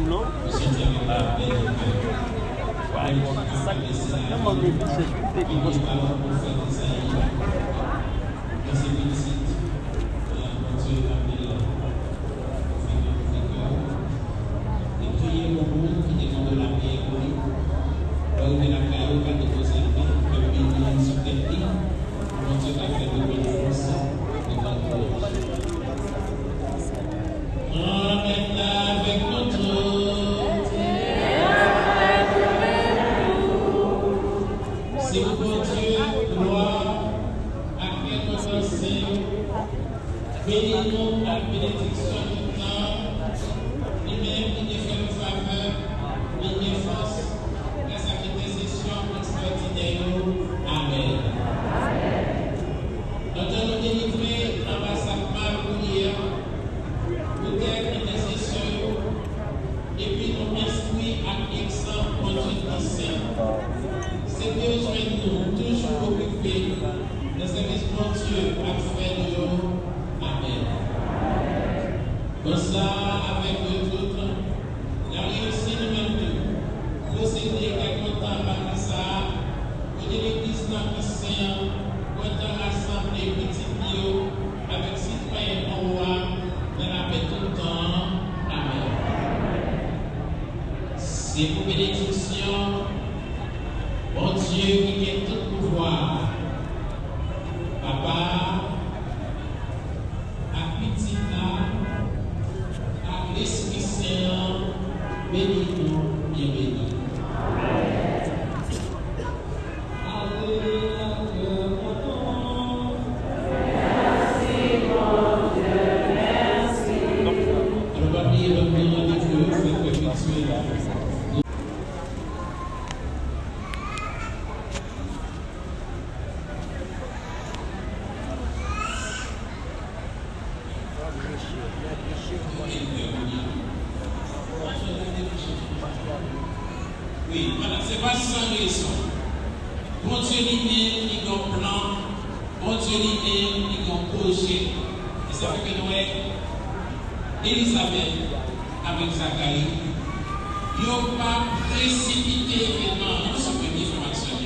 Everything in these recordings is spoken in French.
blanc. Ça m'a dit, c'est juste une grosse Bénis-nous la bénédiction du temps, lui-même qui te fait une faveur, une défense, grâce à cette intercession extraordinaire. Amen. Notre nous délivrer en bas sa prière, peut-être intercession, et puis nous instruire à l'exemple conduite ancien. C'est besoin de nous, toujours occupés, le service pour Dieu, à faire de nous. Amen. Comme ça, avec le tout, la réussite nous-mêmes deux. Le Seigneur est content par ça. Vous dites l'église dans le Seigneur, content rassembler petits bio avec citoyens en roi, dans la paix tout le temps. Amen. C'est pour bénédiction, bon Dieu qui a tout pouvoir. Papa, l'Esprit Saint, bénis-nous, bien bénis. Alléluia, merci, mon Dieu, merci. Je vais prier le nom de Dieu, c'est que tu es là. Oui, voilà, c'est pas sans raison. Bon Dieu lui-même, il a un plan. Bon Dieu lui-même, il a un projet. Et ça fait que nous, Élisabeth, avec Zacharie, ils n'ont pas précipité l'événement sur le information.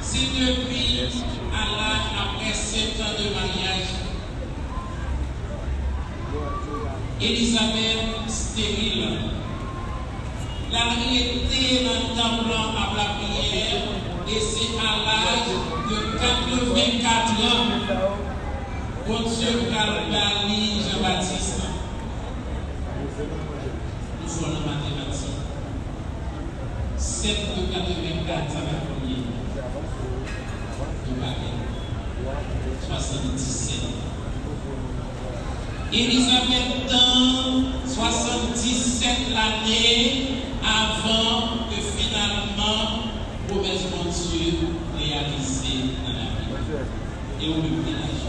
C'est depuis après 7 ans de mariage, Élisabeth stérile. La réalité dans le temple à la prière, et c'est à l'âge de 84 ans, bon Dieu Calvali Jean-Baptiste. Nous sommes en mathématiques. 7 de 84, ça va combien? 77. Élisabeth dans 77 l'année avant que finalement promesse mon Dieu réalisée dans la vie. Et on le village.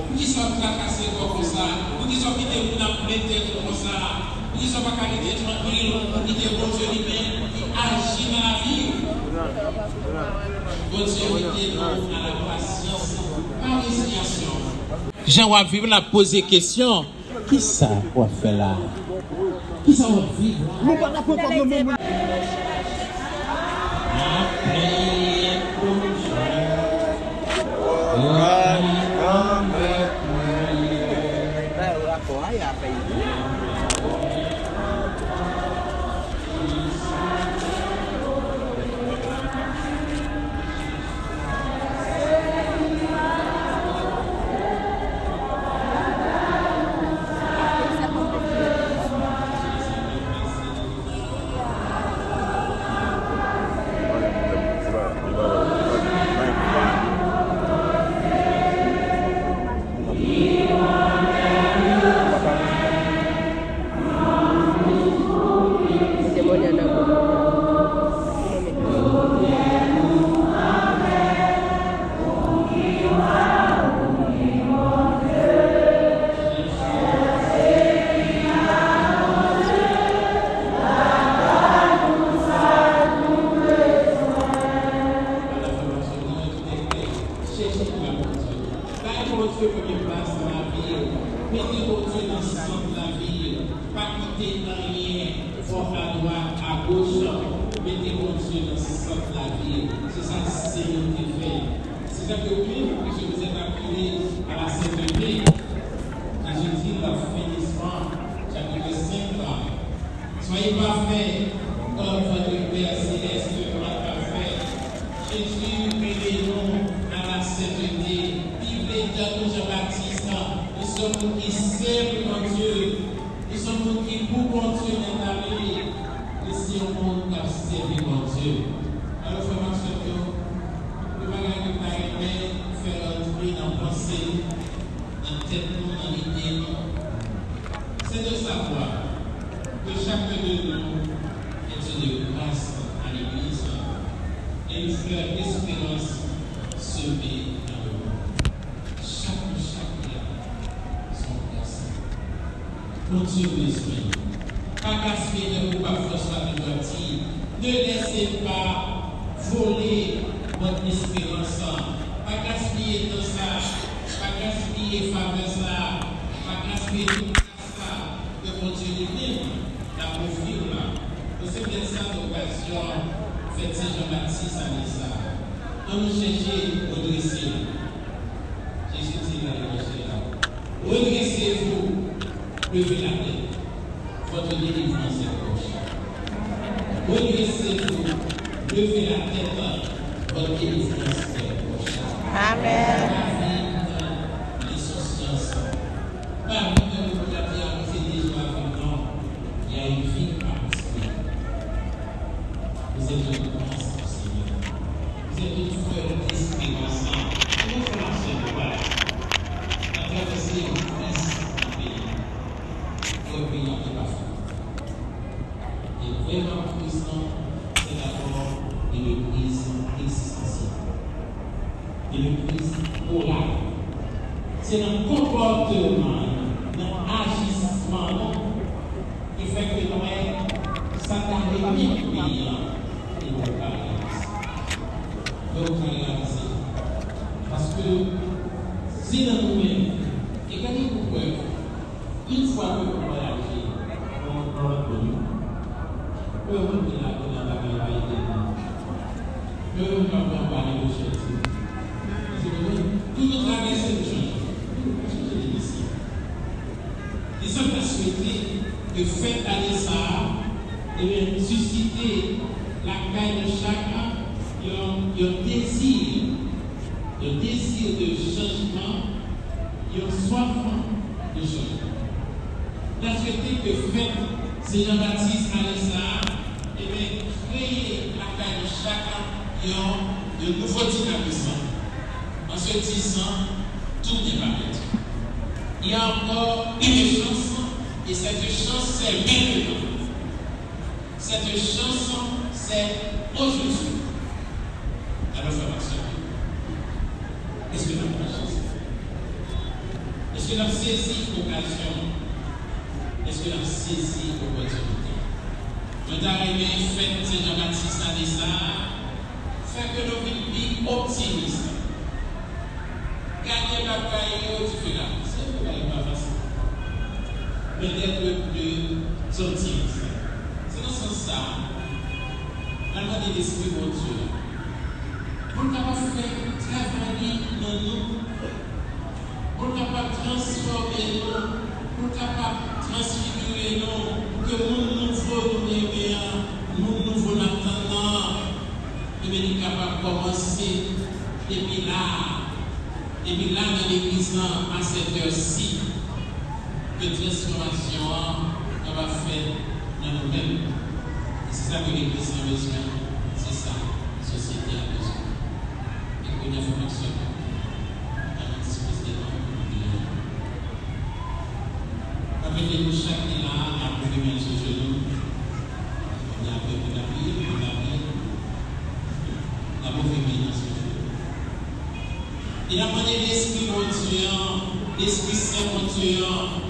Vous qui sont fracassés comme ça, vous qui sont quittés dans la tête comme ça, vous qui sont pas qualités tranquilles, vous qui êtes bon Dieu lui-même, qui agit dans la vie. Bon Dieu qui est à la patience, par résignation. Jean va vivre la poser question. Qui ça va faire là? Qui ça va vivre? Nous pas la prendre comme nous. votre Dieu première place dans la vie. Mettez votre Dieu dans le centre de la vie. Pas quitter dans rien, fort à droite, à gauche. Mettez votre Dieu dans le centre de la vie. C'est ça que c'est qui fait. C'est ça que je vous ai appelé à la sainteté. Et je dis le finissement, chapitre 5 là. Soyez parfaits comme votre Père céleste est parfait. Jésus, réveillons à la sainteté. Vive l'état de Jean-Baptiste. Nous sommes qui servent en Dieu. Nous sommes qui pouvons Dieu l'incarner. Laissez au monde qui servent en Dieu. Alors, frère Maxime, le bagage que tu as aimé faire entrer dans la pensée, dans la tête, dans l'idée, c'est de savoir que chacun de nous est une grâce à l'Église et une fleur d'espérance semée dans le monde. Chacun son grâce. Continuez l'esprit. Pas gaspiller de vous, pas François de Gentil. Ne laissez pas voler votre espérance. Pas gaspiller tout ça. Pas gaspiller faveur ça. Pas gaspiller tout ça. Que mon Dieu lui-même la profil là. C'est peut-être ça l'occasion. Faites Saint-Jean-Baptiste à l'Isa. On nous cherche redresser. Jésus dit dans l'évangile là. Redressez-vous, levez la tête. Votre délivrance est proche. Redressez-vous, levez la tête. Votre délivrance est proche. Amen. L'insouciance. Parmi nous, vous avez avancé déjà avec nous. Il y a une vie par l'esprit. Vous êtes une grâce du Seigneur. Vous êtes une fleur d'espérance. Vous faites marcher de quoi? À traverser une crise du pays. Et au pays qui va faire. Et vraiment puissant, c'est d'abord une crise existentielle. Une crise morale. C'est un comportement, un agissement qui fait que nous ça t'arrive bien pays et nous pas réaliser. Parce que c'est dans nous-mêmes. Et quand il vous preuve, une fois que vous voyagez, on va connu. Que vous venez là dans la réalité. Que vous ne pouvez pas parler de choses. Tout nous traverse le changement. Nous sommes persuadés que faire aller ça et susciter la caille de chacun, un désir de changement, un soif de changement. La souhaité que fait Saint-Jean-Baptiste aller ça, et bien créer la caille de chacun, un nouveau dynamisme. En se disant, tout n'est pas bête. Il y a encore une chance, et cette chance, c'est maintenant. Cette chance, c'est aujourd'hui. Alors, frère Maxime, est-ce que nous avons la chance? Est-ce que nous avons saisi l'occasion? Est-ce que nous avons saisi l'opportunité? Nous avons aimé faire Saint-Jean-Baptiste à Desart, faire que nos vies optimistes. Gagner la bataille différente. C'est pas facile. Mais d'être plus optimiste. C'est dans ce sens-là. La loi de l'esprit de Dieu. Pour ne pas faire travailler dans nous. Pour ne pas transformer nous. Pour ne pas transfigurer nous. Que mon nouveau nous nouveau l'attendant. Et bien, il est capable de commencer depuis là. Et puis là, dans l'église, à cette heure-ci, de transformation, on va faire dans nous-mêmes. Et c'est ça que l'église a besoin. C'est ça, la société a besoin. Et qu'on a fait marcher dans notre espèce de monde. Rappelez-vous, chacun là, a pu mettre sur genou. On a un peu de la Bible, la mauvaise dans ce jeu. Il a demandé l'Esprit mon Dieu, l'Esprit Saint mon Dieu,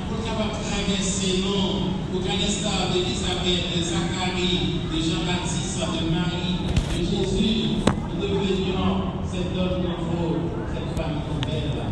pour capable traverser nous, pour qu'à l'instar d'Élisabeth, de Zacharie, de Jean-Baptiste, de Marie, de Jésus, nous devenions cet homme nouveau, cette femme nouvelle.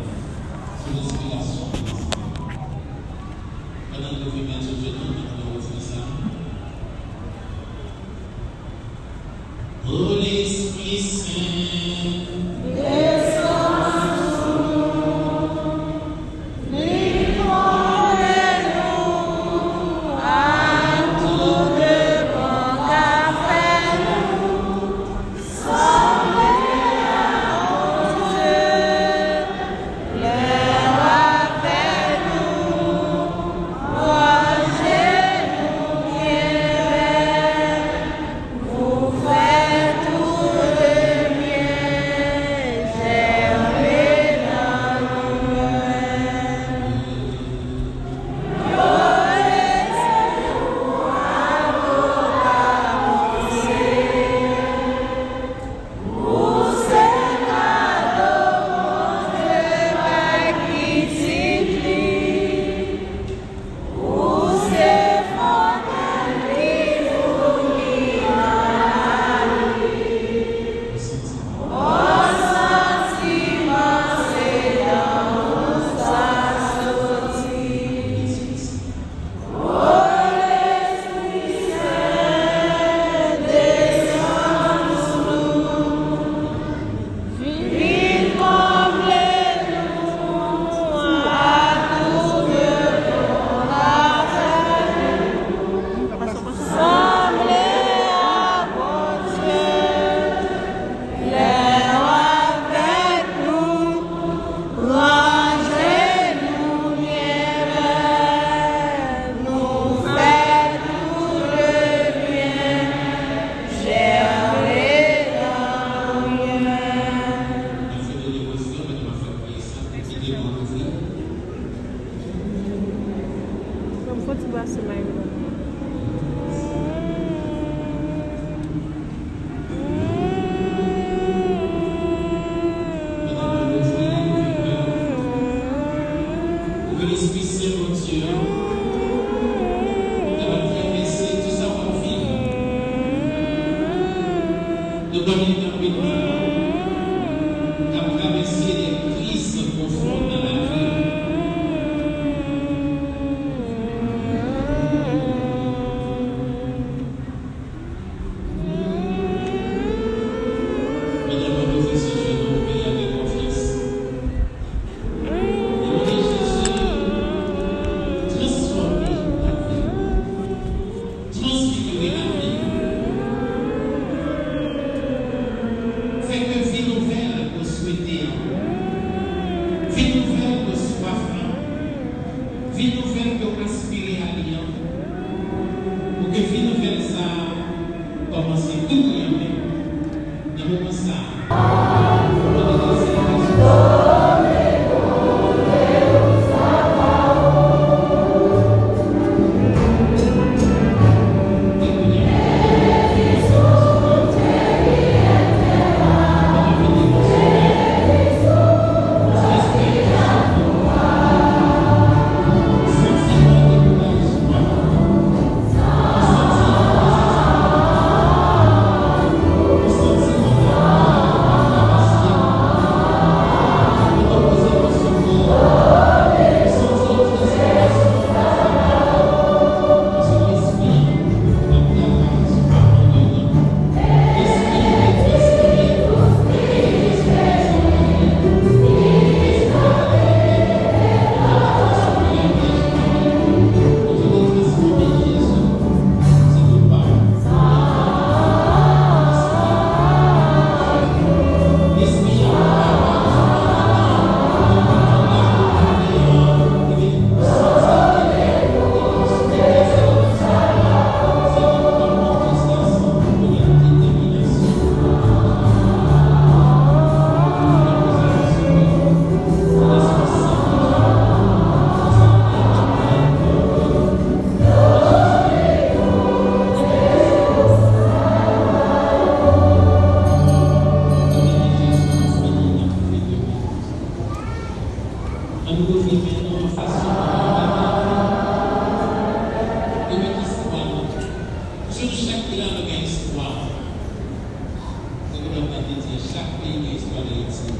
Chaque pays a une histoire de Haïti.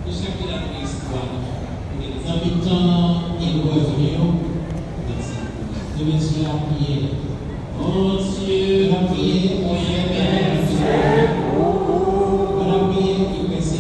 Chaque pays a une histoire. Les habitants et voisins, merci. De monsieur la prière. Mon Dieu, la prière pour la prière qui précède.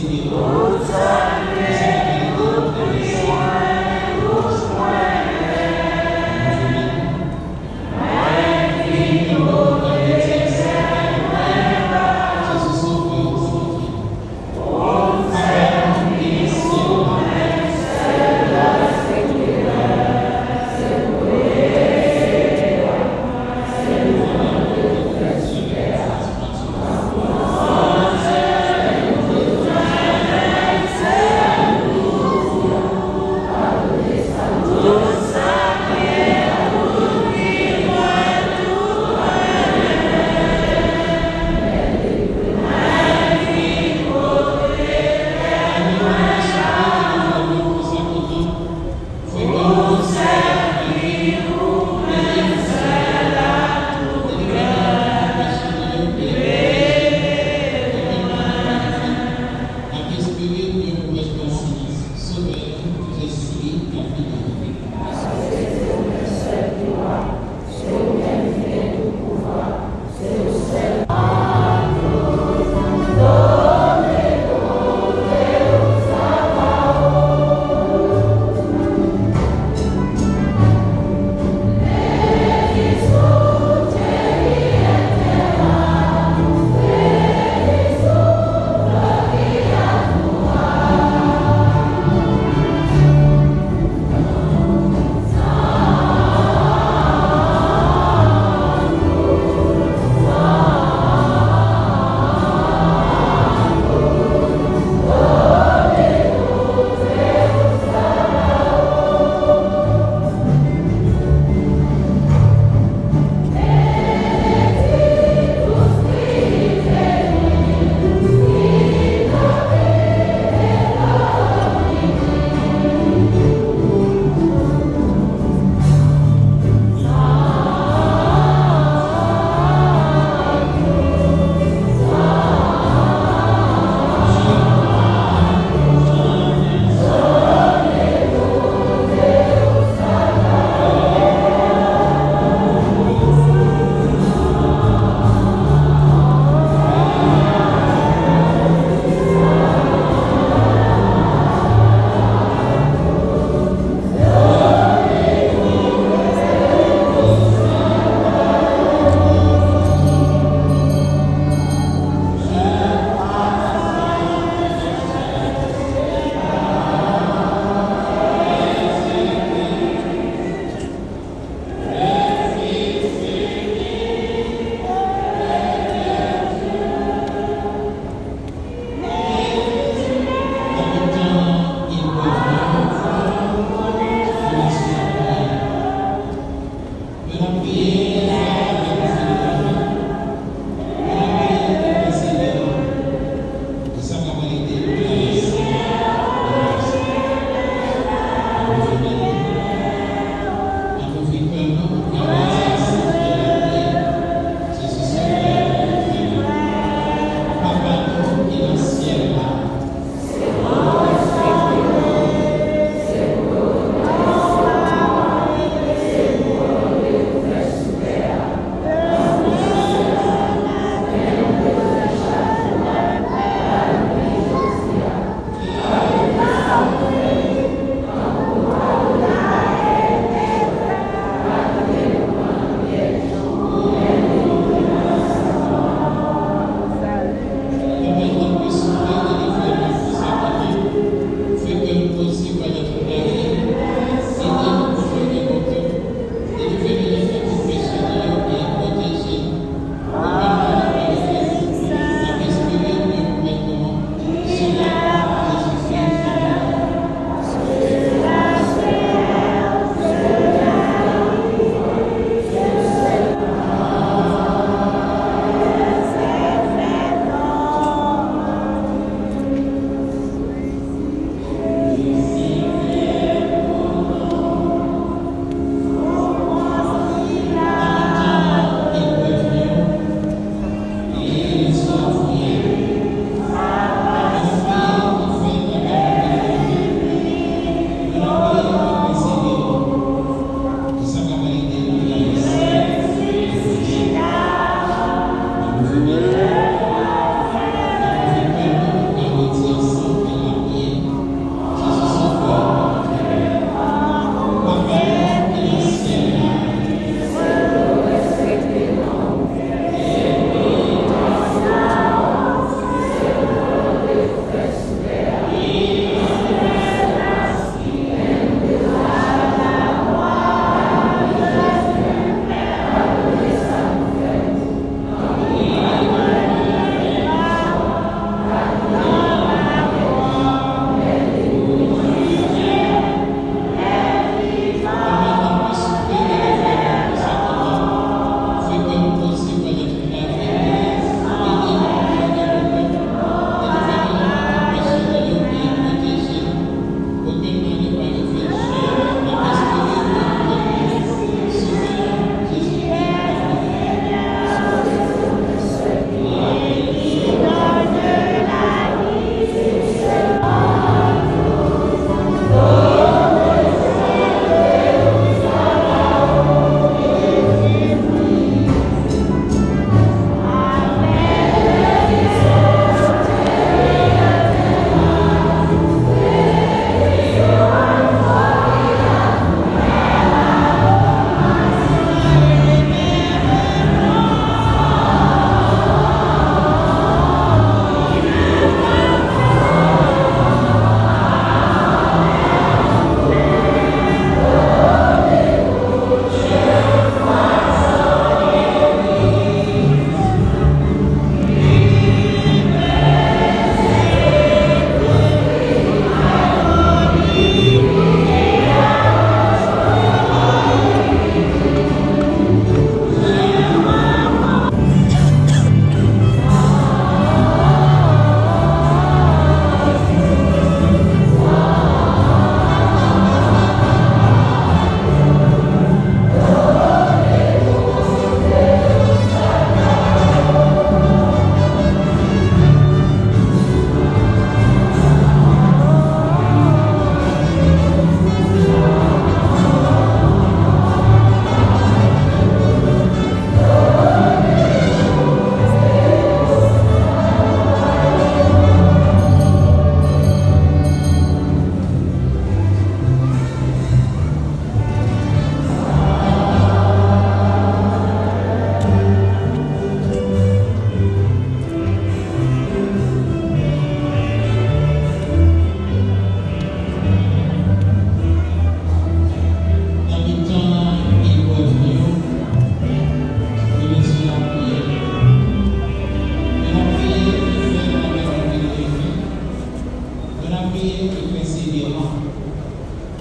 On a prié et persévérant.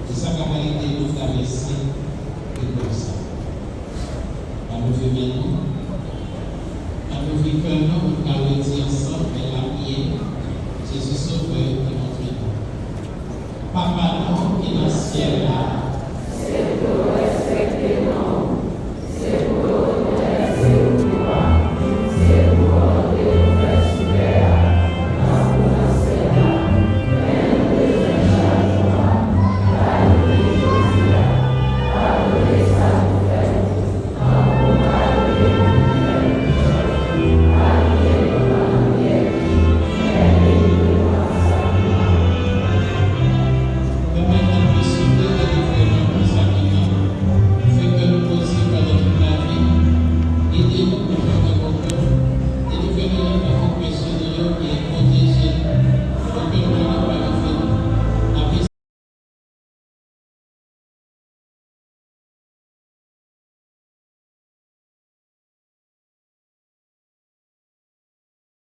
Et sa capacité de traverser et comme ça. À nous faire maintenant. À nous faire cœur, nous allons dire ensemble, mais la prière, Jésus Sauveur qui montre nous. Papa, nous qui est dans le ciel là.